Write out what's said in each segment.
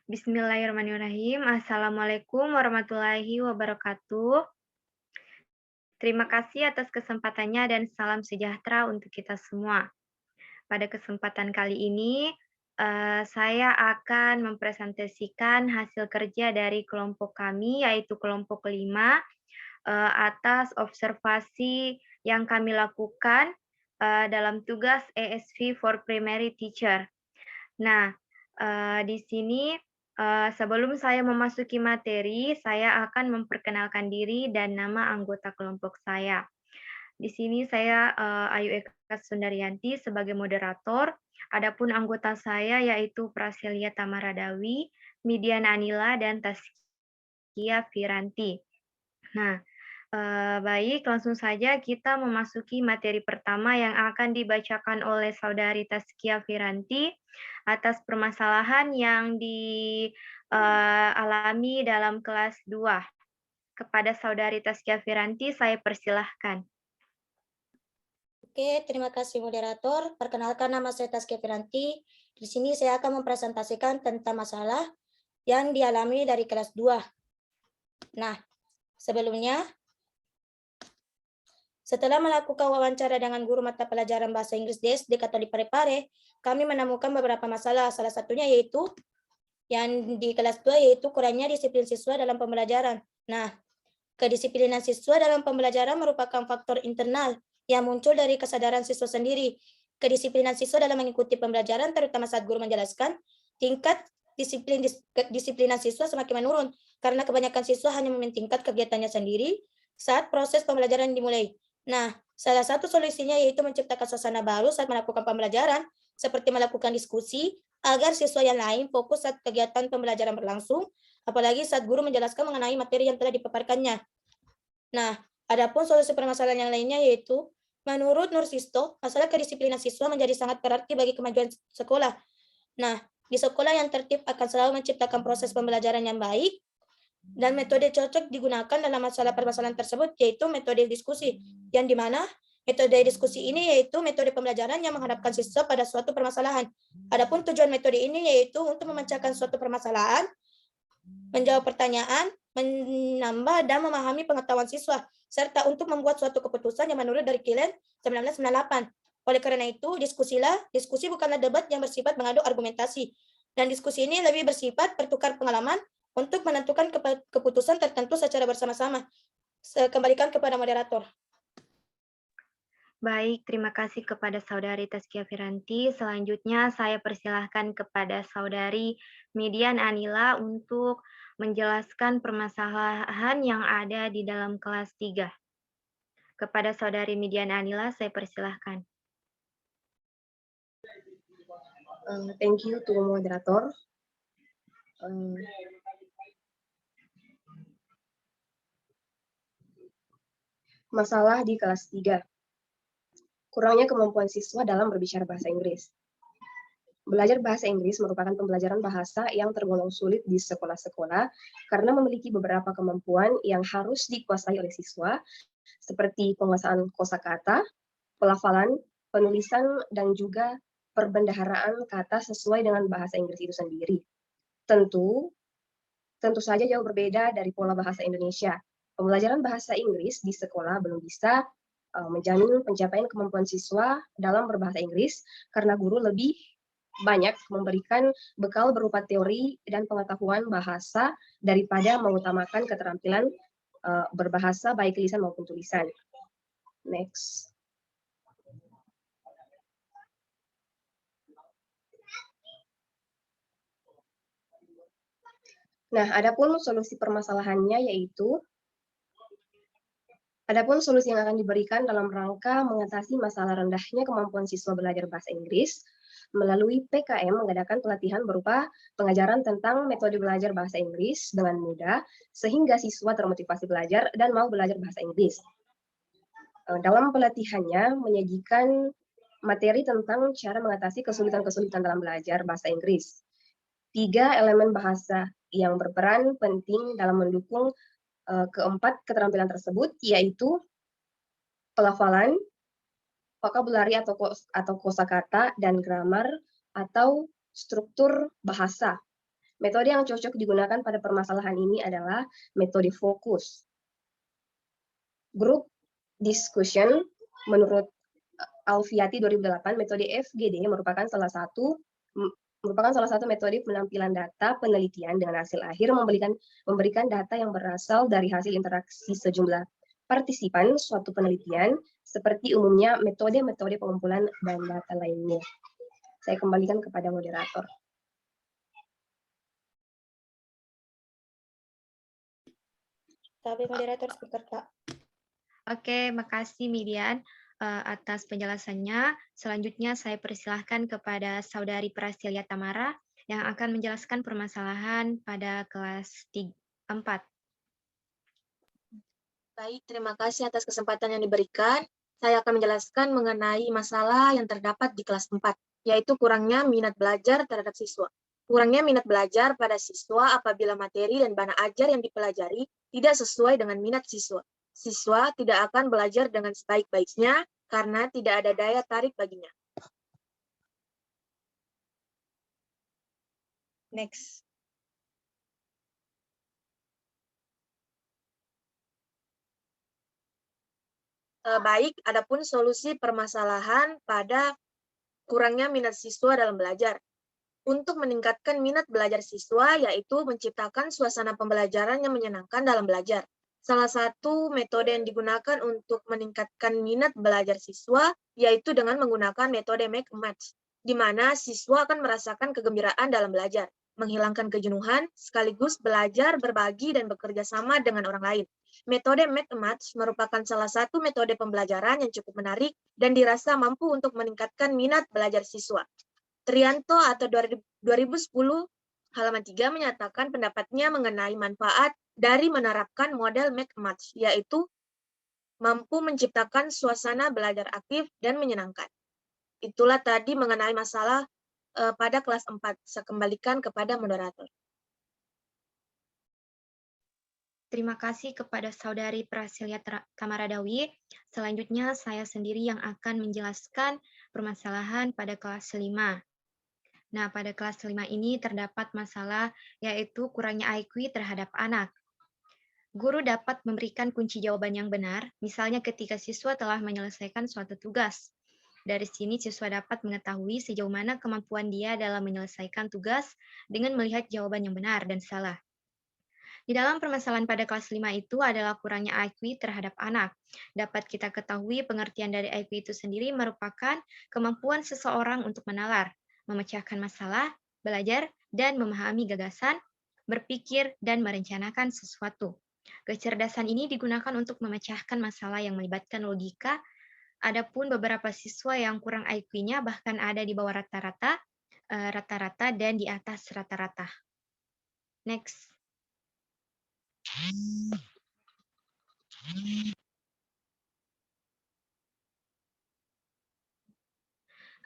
Bismillahirrahmanirrahim. Assalamualaikum warahmatullahi wabarakatuh. Terima kasih atas kesempatannya dan salam sejahtera untuk kita semua. Pada kesempatan kali ini, saya akan mempresentasikan hasil kerja dari kelompok kami, yaitu kelompok kelima, atas observasi yang kami lakukan dalam tugas ESV for Primary Teacher. Nah, di sini, sebelum saya memasuki materi, saya akan memperkenalkan diri dan nama anggota kelompok saya. Di sini saya, Ayu Eka Sundaryanti sebagai moderator, adapun anggota saya yaitu Praselia Tamaradawi, Midian Anila, dan Taskia Firanti. Nah, baik, langsung saja kita memasuki materi pertama yang akan dibacakan oleh Saudari Taskia Firanti atas permasalahan yang dialami dalam kelas 2. Kepada Saudari Taskia Firanti, saya persilahkan. Oke, terima kasih moderator. Perkenalkan, nama saya Taskia Firanti. Di sini saya akan mempresentasikan tentang masalah yang dialami dari kelas 2. Nah, sebelumnya, setelah melakukan wawancara dengan guru mata pelajaran bahasa Inggris di SD Katolik Parepare, kami menemukan beberapa masalah. Salah satunya yaitu yang di kelas 2 yaitu kurangnya disiplin siswa dalam pembelajaran. Nah, kedisiplinan siswa dalam pembelajaran merupakan faktor internal yang muncul dari kesadaran siswa sendiri. Kedisiplinan siswa dalam mengikuti pembelajaran, terutama saat guru menjelaskan, tingkat disiplinan siswa semakin menurun karena kebanyakan siswa hanya mementingkan kegiatannya sendiri saat proses pembelajaran dimulai. Nah, salah satu solusinya yaitu menciptakan suasana baru saat melakukan pembelajaran, seperti melakukan diskusi agar siswa yang lain fokus saat kegiatan pembelajaran berlangsung, apalagi saat guru menjelaskan mengenai materi yang telah dipaparkannya. Nah, adapun solusi permasalahan yang lainnya yaitu, menurut Nursisto, masalah kedisiplinan siswa menjadi sangat berarti bagi kemajuan sekolah. Nah, di sekolah yang tertib akan selalu menciptakan proses pembelajaran yang baik, dan metode cocok digunakan dalam masalah permasalahan tersebut yaitu metode diskusi, yang dimana metode diskusi ini yaitu metode pembelajaran yang menghadapkan siswa pada suatu permasalahan. Adapun tujuan metode ini yaitu untuk memecahkan suatu permasalahan, menjawab pertanyaan, menambah dan memahami pengetahuan siswa, serta untuk membuat suatu keputusan yang menurut dari Killen 1998. Oleh karena itu, diskusi bukanlah debat yang bersifat mengadu argumentasi, dan diskusi ini lebih bersifat bertukar pengalaman untuk menentukan keputusan tertentu secara bersama-sama. Kembalikan kepada moderator. Baik, terima kasih kepada Saudari Taskia Firanti. Selanjutnya saya persilahkan kepada Saudari Midian Anila untuk menjelaskan permasalahan yang ada di dalam kelas 3. Kepada Saudari Midian Anila, saya persilahkan. Thank you to moderator. Masalah di kelas 3. Kurangnya kemampuan siswa dalam berbicara bahasa Inggris. Belajar bahasa Inggris merupakan pembelajaran bahasa yang tergolong sulit di sekolah-sekolah karena memiliki beberapa kemampuan yang harus dikuasai oleh siswa, seperti penguasaan kosakata, pelafalan, penulisan, dan juga perbendaharaan kata sesuai dengan bahasa Inggris itu sendiri. Tentu saja jauh berbeda dari pola bahasa Indonesia. Pembelajaran bahasa Inggris di sekolah belum bisa menjamin pencapaian kemampuan siswa dalam berbahasa Inggris karena guru lebih banyak memberikan bekal berupa teori dan pengetahuan bahasa daripada mengutamakan keterampilan berbahasa baik lisan maupun tulisan. Next. Nah, adapun solusi permasalahannya yaitu solusi yang akan diberikan dalam rangka mengatasi masalah rendahnya kemampuan siswa belajar bahasa Inggris melalui PKM mengadakan pelatihan berupa pengajaran tentang metode belajar bahasa Inggris dengan mudah sehingga siswa termotivasi belajar dan mau belajar bahasa Inggris. Dalam pelatihannya menyajikan materi tentang cara mengatasi kesulitan-kesulitan dalam belajar bahasa Inggris. 3 elemen bahasa yang berperan penting dalam mendukung keempat keterampilan tersebut, yaitu pelafalan, vokabulari atau kosakata, dan grammar atau struktur bahasa. Metode yang cocok digunakan pada permasalahan ini adalah metode fokus. Group discussion menurut Alfiati 2008, metode FGD merupakan salah satu metode penampilan data penelitian dengan hasil akhir memberikan data yang berasal dari hasil interaksi sejumlah partisipan suatu penelitian, seperti umumnya metode-metode pengumpulan dan data lainnya. Saya kembalikan kepada moderator. Tapi moderator speaker, Kak. Oke, makasih Midian atas penjelasannya. Selanjutnya saya persilahkan kepada Saudari Prasilya Tamara yang akan menjelaskan permasalahan pada kelas 4. Baik, terima kasih atas kesempatan yang diberikan. Saya akan menjelaskan mengenai masalah yang terdapat di kelas 4, yaitu kurangnya minat belajar terhadap siswa. Kurangnya minat belajar pada siswa apabila materi dan bahan ajar yang dipelajari tidak sesuai dengan minat siswa. Siswa tidak akan belajar dengan sebaik-baiknya karena tidak ada daya tarik baginya. Next. Baik, adapun solusi permasalahan pada kurangnya minat siswa dalam belajar. Untuk meningkatkan minat belajar siswa, yaitu menciptakan suasana pembelajaran yang menyenangkan dalam belajar. Salah satu metode yang digunakan untuk meningkatkan minat belajar siswa, yaitu dengan menggunakan metode make a match, di mana siswa akan merasakan kegembiraan dalam belajar, menghilangkan kejenuhan, sekaligus belajar, berbagi, dan bekerja sama dengan orang lain. Metode make a match merupakan salah satu metode pembelajaran yang cukup menarik dan dirasa mampu untuk meningkatkan minat belajar siswa. Trianto atau 2010 halaman 3 menyatakan pendapatnya mengenai manfaat dari menerapkan model make a match, yaitu mampu menciptakan suasana belajar aktif dan menyenangkan. Itulah tadi mengenai masalah pada kelas 4. Saya kembalikan kepada moderator. Terima kasih kepada Saudari Prasilya Tamaradawi. Selanjutnya saya sendiri yang akan menjelaskan permasalahan pada kelas 5. Nah, pada kelas 5 ini terdapat masalah yaitu kurangnya IQ terhadap anak. Guru dapat memberikan kunci jawaban yang benar, misalnya ketika siswa telah menyelesaikan suatu tugas. Dari sini siswa dapat mengetahui sejauh mana kemampuan dia dalam menyelesaikan tugas dengan melihat jawaban yang benar dan salah. Di dalam permasalahan pada kelas 5 itu adalah kurangnya IQ terhadap anak. Dapat kita ketahui pengertian dari IQ itu sendiri merupakan kemampuan seseorang untuk menalar, memecahkan masalah, belajar, dan memahami gagasan, berpikir, dan merencanakan sesuatu. Kecerdasan ini digunakan untuk memecahkan masalah yang melibatkan logika. Adapun beberapa siswa yang kurang IQ-nya bahkan ada di bawah rata-rata, dan di atas rata-rata. Next.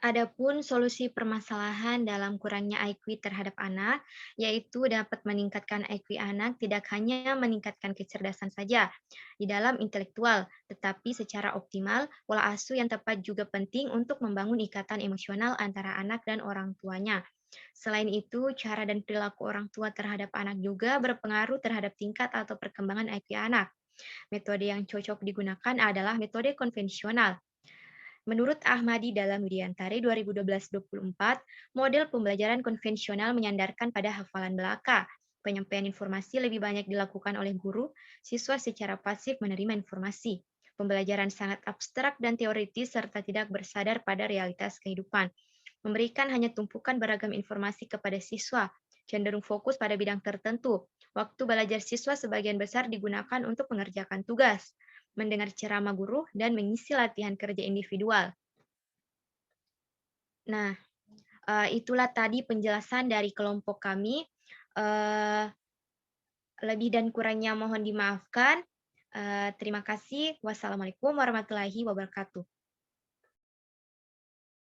Adapun solusi permasalahan dalam kurangnya IQ terhadap anak, yaitu dapat meningkatkan IQ anak tidak hanya meningkatkan kecerdasan saja di dalam intelektual, tetapi secara optimal, pola asuh yang tepat juga penting untuk membangun ikatan emosional antara anak dan orang tuanya. Selain itu, cara dan perilaku orang tua terhadap anak juga berpengaruh terhadap tingkat atau perkembangan IQ anak. Metode yang cocok digunakan adalah metode konvensional. Menurut Ahmadi dalam Widiantari 2012-24, model pembelajaran konvensional menyandarkan pada hafalan belaka. Penyampaian informasi lebih banyak dilakukan oleh guru, siswa secara pasif menerima informasi. Pembelajaran sangat abstrak dan teoritis serta tidak bersandar pada realitas kehidupan. Memberikan hanya tumpukan beragam informasi kepada siswa, cenderung fokus pada bidang tertentu. Waktu belajar siswa sebagian besar digunakan untuk mengerjakan tugas, mendengar ceramah guru, dan mengisi latihan kerja individual. Nah, itulah tadi penjelasan dari kelompok kami. Lebih dan kurangnya mohon dimaafkan. Terima kasih. Wassalamualaikum warahmatullahi wabarakatuh.